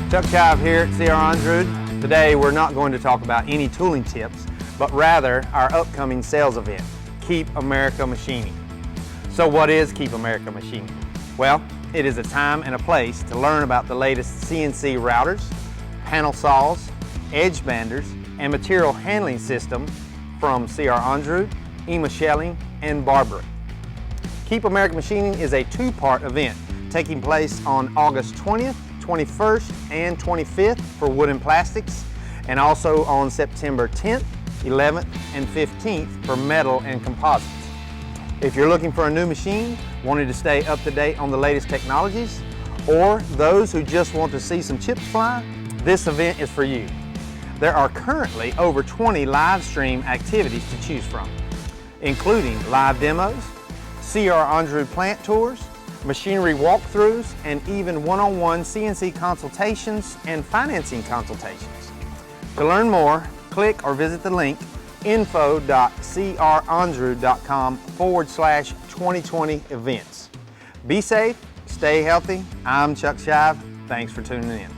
Chuck Shive here at CR Onsrud. Today we're not going to talk about any tooling tips, but rather our upcoming sales event, Keep America Machining. So what is Keep America Machining? Well, it is a time and a place to learn about the latest CNC routers, panel saws, edge-banders, and material handling system from CR Onsrud, IMA Schelling, and Barbaric. Keep America Machining is a two-part event taking place on August 20th, 21st, and 25th for wood and plastics, and also on September 10th, 11th, and 15th for metal and composites. If you're looking for a new machine, wanting to stay up to date on the latest technologies, or those who just want to see some chips fly, this event is for you. There are currently over 20 live stream activities to choose from, including live demos, CR Onsrud plant tours, machinery walkthroughs, and even one-on-one CNC consultations and financing consultations. To learn more, click or visit the link info.cronsrud.com/2020 events. Be safe, stay healthy. I'm Chuck Shive. Thanks for tuning in.